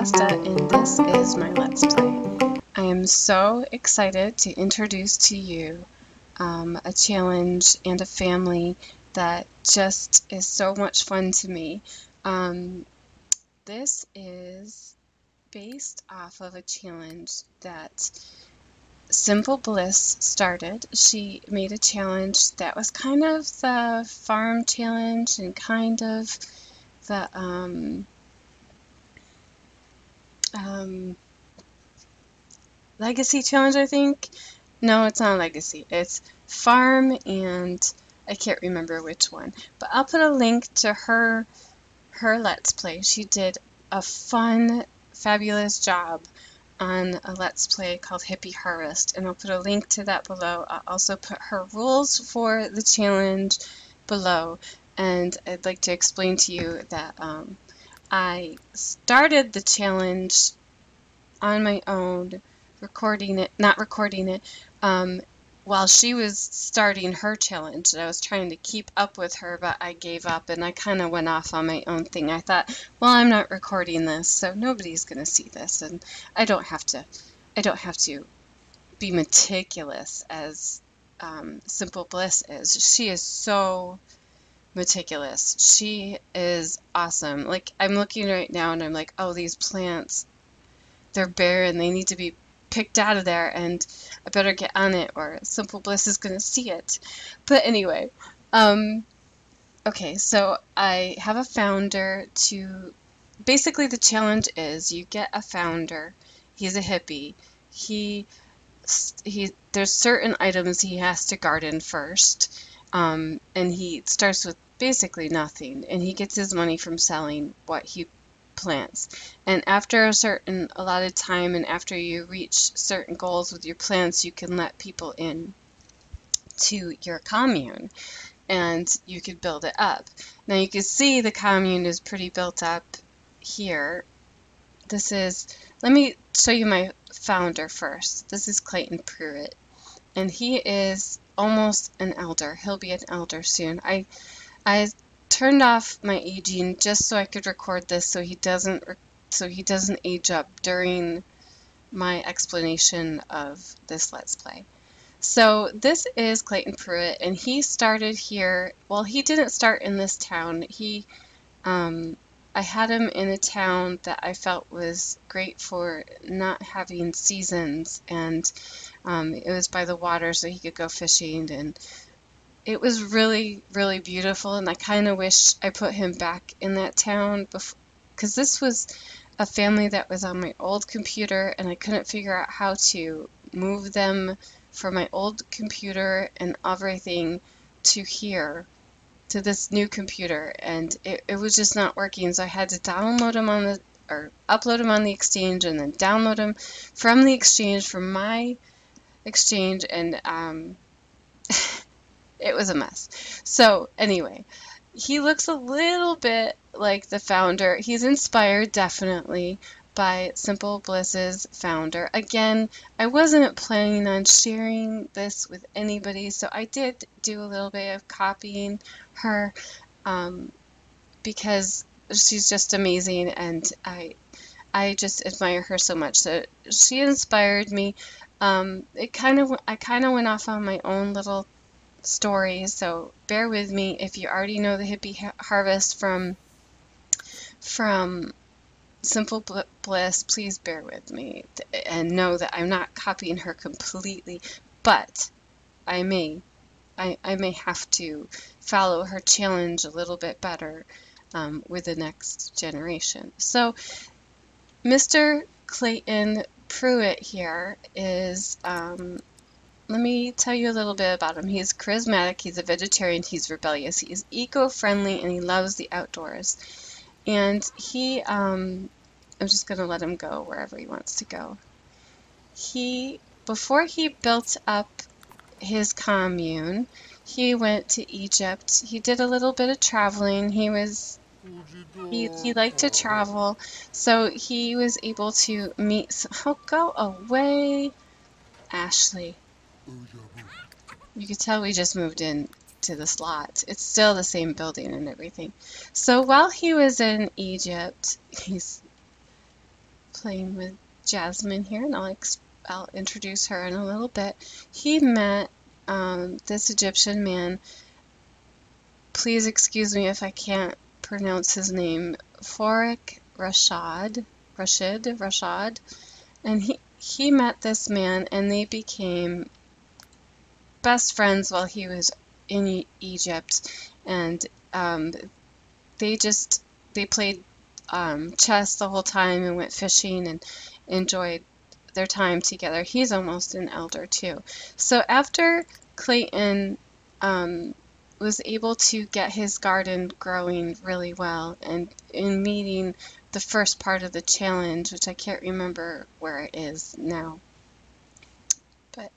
Pasta, and this is my Let's Play. I am so excited to introduce to you a challenge and a family that just is so much fun to me. This is based off of a challenge that SIMpleBliss started. She made a challenge that was kind of the farm challenge and kind of the legacy challenge, I think. No, it's not legacy. It's farm and I can't remember which one. But I'll put a link to her Let's Play. She did a fun, fabulous job on a Let's Play called Hippie Harvest, and I'll put a link to that below. I'll also put her rules for the challenge below, and I'd like to explain to you that I started the challenge on my own, not recording it, while she was starting her challenge. I was trying to keep up with her, but I gave up and I kind of went off on my own thing. I thought, well, I'm not recording this, so nobody's going to see this, and I don't have to be meticulous as SIMpleBliss is. She is so meticulous. She is awesome. Like, I'm looking right now and I'm like, oh, these plants, they're bare and they need to be picked out of there, and I better get on it or SIMpleBliss is going to see it. But anyway, okay, so I have a founder to, basically the challenge is you get a founder. He's a hippie. There's certain items he has to garden first, and he starts with basically nothing, and he gets his money from selling what he plants. And after a certain allotted time, and after you reach certain goals with your plants, you can let people in to your commune and you could build it up. Now you can see the commune is pretty built up here. Let me show you my founder first. This is Clayton Pruitt, and he is almost an elder. He'll be an elder soon. I turned off my aging just so I could record this so he doesn't age up during my explanation of this Let's Play. So this is Clayton Pruitt, and he started here. Well, he didn't start in this town. I had him in a town that I felt was great for not having seasons, and it was by the water so he could go fishing, and it was really, really beautiful, and I kind of wish I put him back in that town because this was a family that was on my old computer, and I couldn't figure out how to move them from my old computer and everything to here, to this new computer, and it was just not working, so I had to download them upload them on the Exchange, and then download them from the Exchange, from my Exchange, and it was a mess. So anyway, he looks a little bit like the founder. He's inspired definitely by SIMpleBliss's founder. Again, I wasn't planning on sharing this with anybody, so I did do a little bit of copying her because she's just amazing, and I just admire her so much. So she inspired me. I kind of went off on my own little story, so bear with me. If you already know the Hippie Harvest from SIMpleBliss, please bear with me and know that I'm not copying her completely, but I may have to follow her challenge a little bit better with the next generation. So Mr. Clayton Pruitt here is let me tell you a little bit about him. He's charismatic, he's a vegetarian, he's rebellious, he's eco-friendly, and he loves the outdoors. And I'm just going to let him go wherever he wants to go. Before he built up his commune, he went to Egypt. He did a little bit of traveling. He liked to travel, so he was able to meet. Oh, go away, Ashley. You could tell we just moved in to this lot. It's still the same building and everything. So while he was in Egypt, playing with Jasmine here, and I'll introduce her in a little bit. He met this Egyptian man. Please excuse me if I can't pronounce his name. Rashid, and he met this man, and they became best friends while he was in Egypt, and they played chess the whole time and went fishing and enjoyed their time together. He's almost an elder too. So after Clayton was able to get his garden growing really well, and in meeting the first part of the challenge, which I can't remember where it is now, but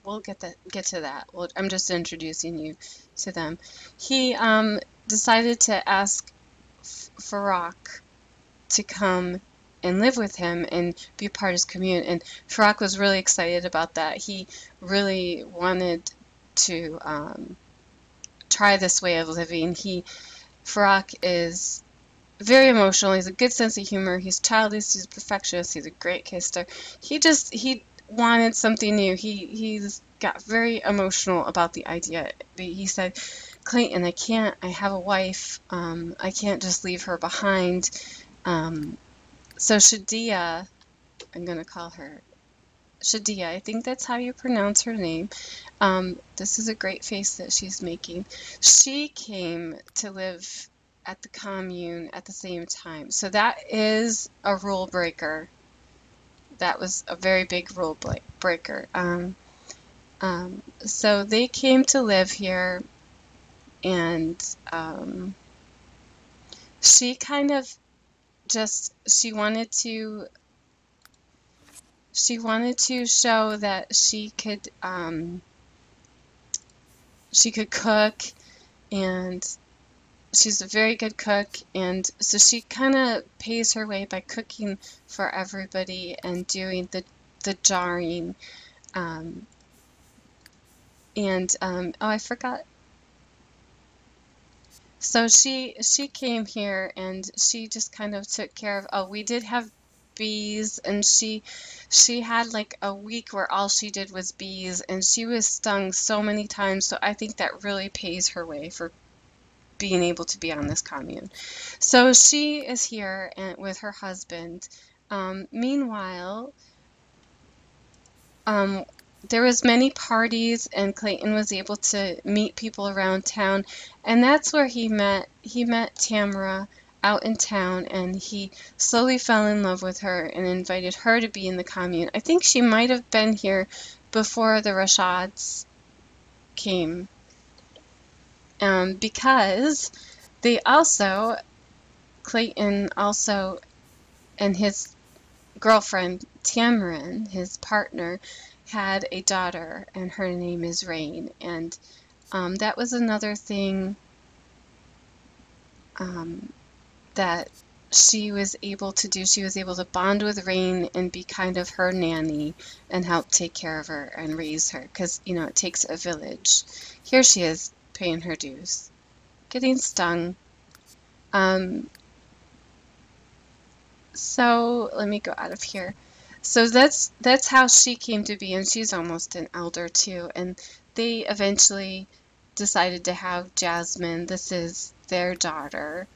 we'll get to that. I'm just introducing you to them. He decided to ask Farak to come and live with him and be part of his commune, and Farak was really excited about that. He really wanted to try this way of living. Farak is very emotional. He's a good sense of humor. He's childish. He's a perfectionist. He's a great kisser. He wanted something new. He's got very emotional about the idea. He said, Clayton, I have a wife. I can't just leave her behind. So Shadia, I'm going to call her Shadia. I think that's how you pronounce her name. This is a great face that she's making. She came to live at the commune at the same time. So that is a rule breaker. That was a very big rule breaker. So they came to live here, and she kind of she wanted to show that she could cook, and she's a very good cook, and so she kind of pays her way by cooking for everybody and doing the jarring. Oh, I forgot. So she came here, and she just kind of took care of. Oh, we did have bees, and she had like a week where all she did was bees, and she was stung so many times. So I think that really pays her way for being able to be on this commune. So she is here with her husband. Meanwhile, there was many parties, and Clayton was able to meet people around town, and that's where he met Tamara out in town, and he slowly fell in love with her and invited her to be in the commune. I think she might have been here before the Rashads came, because Clayton also, and his girlfriend Tamarin, his partner, had a daughter, and her name is Rain, and that was another thing that she was able to do. She was able to bond with Rain and be kind of her nanny and help take care of her and raise her, because it takes a village. Here she is paying her dues, getting stung. So let me go out of here. So that's how she came to be, and she's almost an elder too. And they eventually decided to have Jasmine. This is their daughter,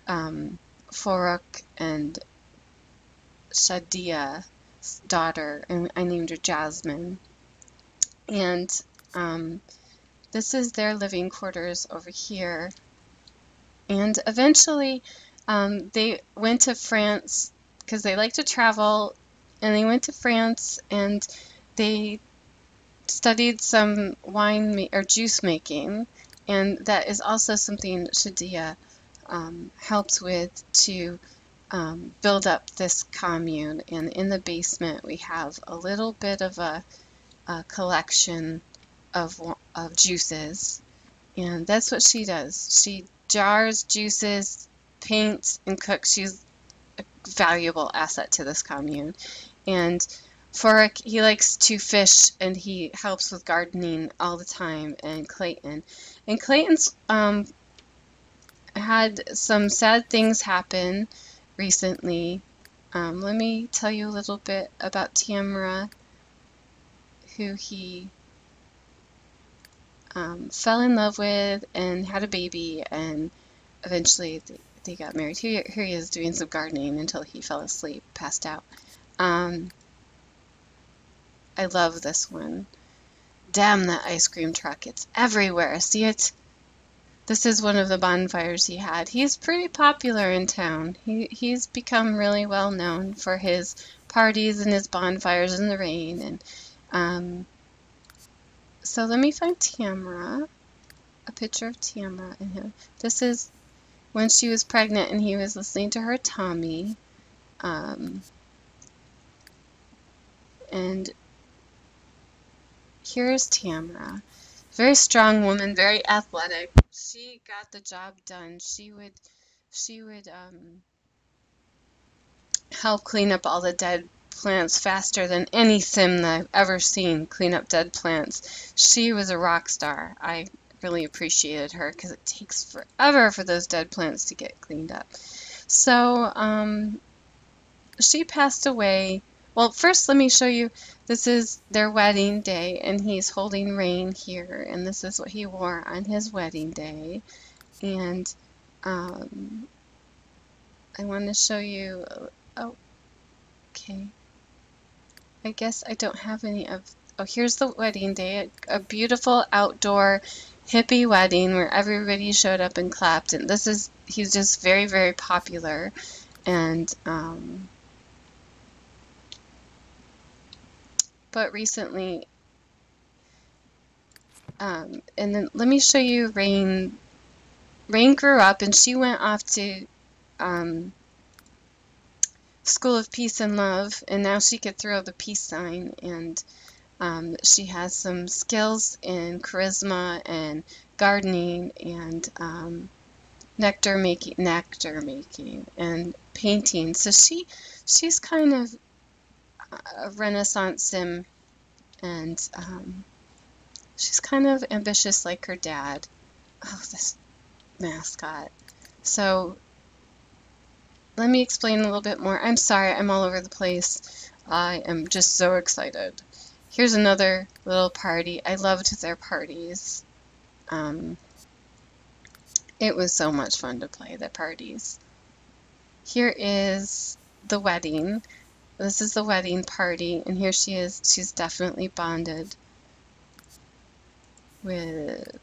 Farouk and Shadia's daughter, and I named her Jasmine. And this is their living quarters over here. And eventually they went to France because they like to travel, and they went to France and they studied some wine or juice making, and that is also something Shadia helps with to build up this commune. And in the basement we have a little bit of a collection of juices, and that's what she does. She jars juices, paints, and cooks. She's a valuable asset to this commune. And Farouk, he likes to fish, and he helps with gardening all the time. And Clayton's had some sad things happen recently, Let me tell you a little bit about Tamara, who he fell in love with and had a baby, and eventually they got married. Here he is doing some gardening until he fell asleep, passed out. I love this one. Damn that ice cream truck, it's everywhere. See it? This is one of the bonfires he had. He's pretty popular in town. He's become really well known for his parties and his bonfires in the rain. And so let me find Tamara, a picture of Tamara and him. This is when she was pregnant and he was listening to her tummy. And here's Tamara. Very strong woman, very athletic. She got the job done. She would help clean up all the dead plants faster than any sim that I've ever seen clean up dead plants. She was a rock star. I really appreciated her because it takes forever for those dead plants to get cleaned up. So she passed away. Well, first let me show you, this is their wedding day, and he's holding Rain here, and this is what he wore on his wedding day. And I want to show you, oh, okay. I guess I don't have any of, oh, here's the wedding day, a beautiful outdoor hippie wedding where everybody showed up and clapped, and he's just very, very popular. And but recently, and then let me show you Rain. Rain grew up and she went off to School of Peace and Love, and now she could throw the peace sign, and she has some skills in charisma and gardening and nectar making and painting. So she's kind of a Renaissance sim, and she's kind of ambitious like her dad. Oh, this mascot. So let me explain a little bit more. I'm sorry, I'm all over the place. I am just so excited. Here's another little party. I loved their parties. It was so much fun to play the parties. Here is the wedding. This is the wedding party, and here she is. She's definitely bonded with...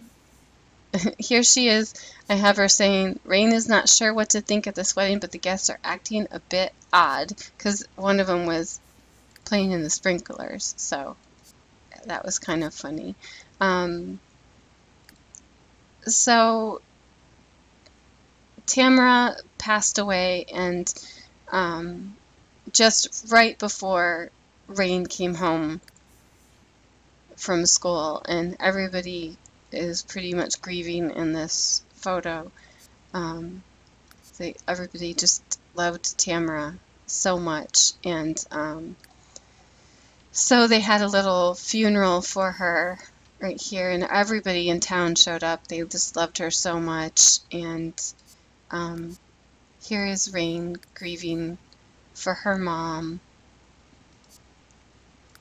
Here she is. I have her saying, Rain is not sure what to think of this wedding, but the guests are acting a bit odd, because one of them was playing in the sprinklers, so that was kind of funny. So Tamara passed away, and just right before Rain came home from school, and everybody is pretty much grieving in this photo. Everybody just loved Tamara so much, and so they had a little funeral for her right here, and everybody in town showed up. They just loved her so much, and here is Rain grieving for her mom,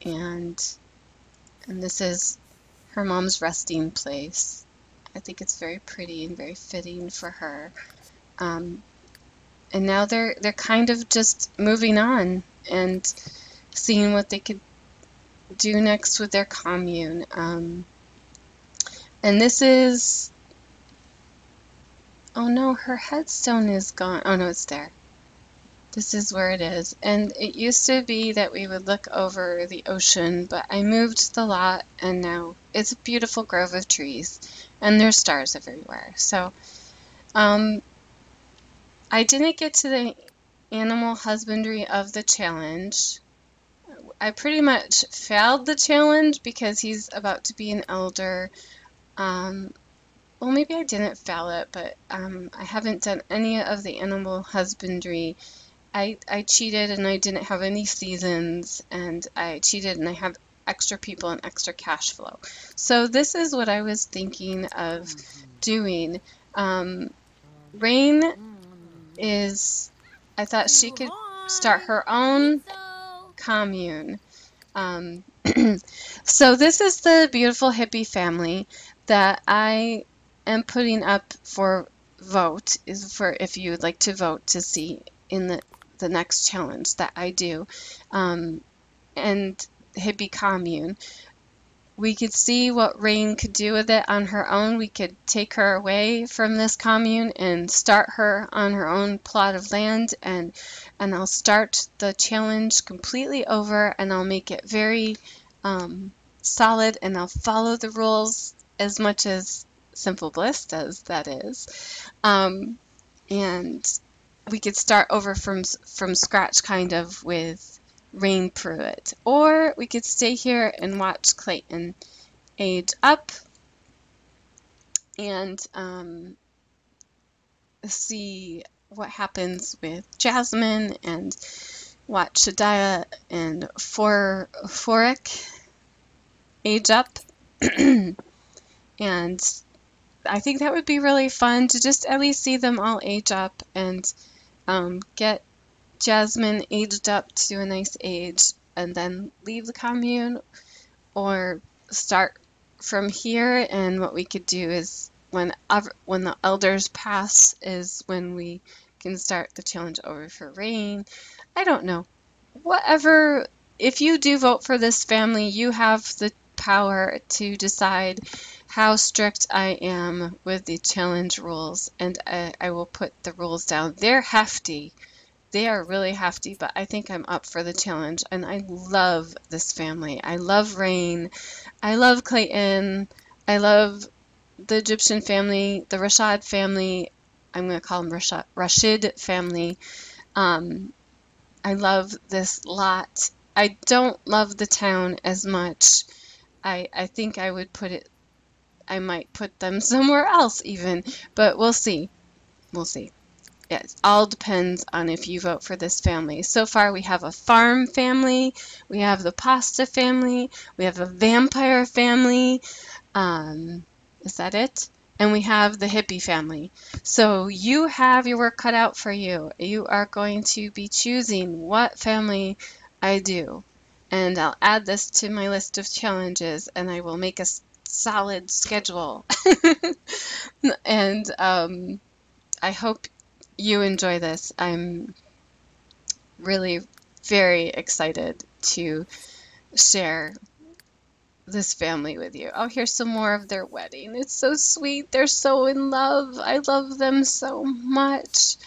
and this is her mom's resting place. I think it's very pretty and very fitting for her. And now they're kind of just moving on and seeing what they could do next with their commune. And this is, oh no, her headstone is gone. Oh no, it's there. This is where it is. And it used to be that we would look over the ocean, but I moved the lot, and now it's a beautiful grove of trees, and there's stars everywhere. So I didn't get to the animal husbandry of the challenge. I pretty much failed the challenge because he's about to be an elder. Well, maybe I didn't fail it, but I haven't done any of the animal husbandry. I cheated and I didn't have any seasons, and I cheated and I have extra people and extra cash flow. So this is what I was thinking of doing. Rain is, I thought she could start her own commune. Um, so this is the beautiful hippie family that I am putting up for vote, is for if you would like to vote to see in the next challenge that I do. And hippie commune. We could see what Rain could do with it on her own. We could take her away from this commune and start her on her own plot of land, and I'll start the challenge completely over, and I'll make it very solid, and I'll follow the rules as much as SIMpleBliss does, that is. And we could start over from scratch, kind of, with Rain Pruitt, or we could stay here and watch Clayton age up and see what happens with Jasmine, and watch Shadiah and Forik age up. And I think that would be really fun to just at least see them all age up, and get Jasmine aged up to a nice age, and then leave the commune, or start from here. And what we could do is when the elders pass is when we can start the challenge over for Rain. I don't know. Whatever, if you do vote for this family, you have the power to decide how strict I am with the challenge rules, and I will put the rules down. They're hefty. They are really hefty, but I think I'm up for the challenge, and I love this family. I love Rain. I love Clayton. I love the Egyptian family, the Rashad family. I'm going to call them Rashid family. I love this lot. I don't love the town as much. I think I would I might put them somewhere else even, but we'll see. We'll see. It all depends on if you vote for this family. So far, we have a farm family, we have the pasta family, we have a vampire family. Is that it? And we have the hippie family. So you have your work cut out for you. You are going to be choosing what family I do. And I'll add this to my list of challenges, and I will make a solid schedule. And I hope you enjoy this. I'm really very excited to share this family with you. Oh, here's some more of their wedding. It's so sweet. They're so in love. I love them so much.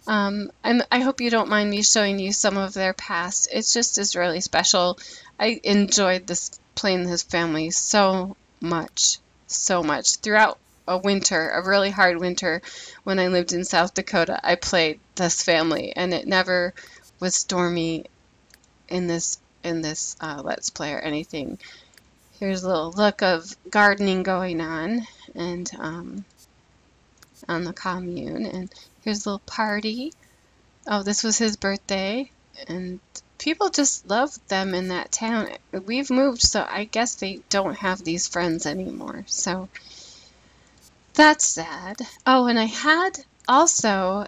I hope you don't mind me showing you some of their past. It's just really special. I enjoyed playing this family so much, so much. Throughout a really hard winter, when I lived in South Dakota, I played this family, and it never was stormy in this Let's Play or anything. Here's a little look of gardening going on, and on the commune, and here's a little party. Oh, this was his birthday, and people just love them in that town. We've moved, so I guess they don't have these friends anymore, so that's sad. Oh, and I had also,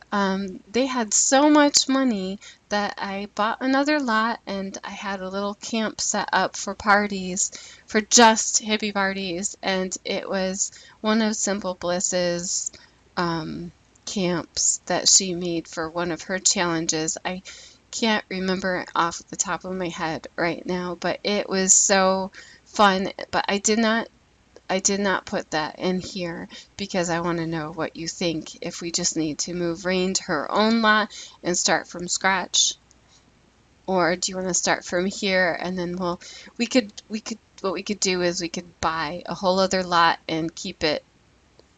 they had so much money that I bought another lot, and I had a little camp set up for parties, for just hippie parties, and it was one of SIMpleBliss's camps that she made for one of her challenges. I can't remember off the top of my head right now, but it was so fun. But I did not put that in here because I want to know what you think. If we just need to move Rain to her own lot and start from scratch, or do you want to start from here and then what we could do is we could buy a whole other lot and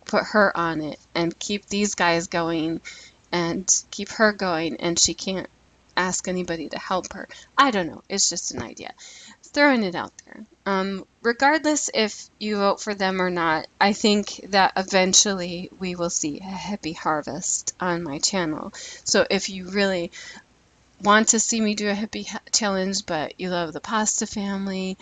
put her on it, and keep these guys going and keep her going, and she can't ask anybody to help her. I don't know. It's just an idea. Throwing it out there. Regardless if you vote for them or not, I think that eventually we will see a hippie harvest on my channel. So if you really want to see me do a hippie challenge, but you love the pasta family,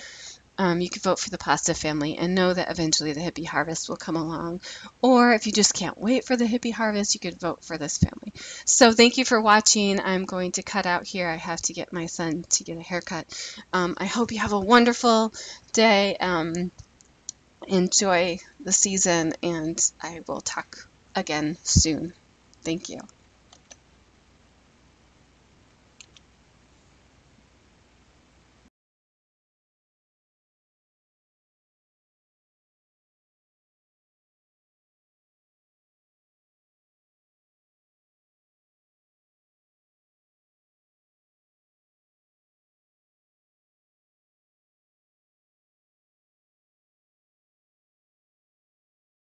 you could vote for the pasta family and know that eventually the hippie harvest will come along. Or if you just can't wait for the hippie harvest, you could vote for this family. So thank you for watching. I'm going to cut out here. I have to get my son to get a haircut. I hope you have a wonderful day. Enjoy the season, and I will talk again soon. Thank you.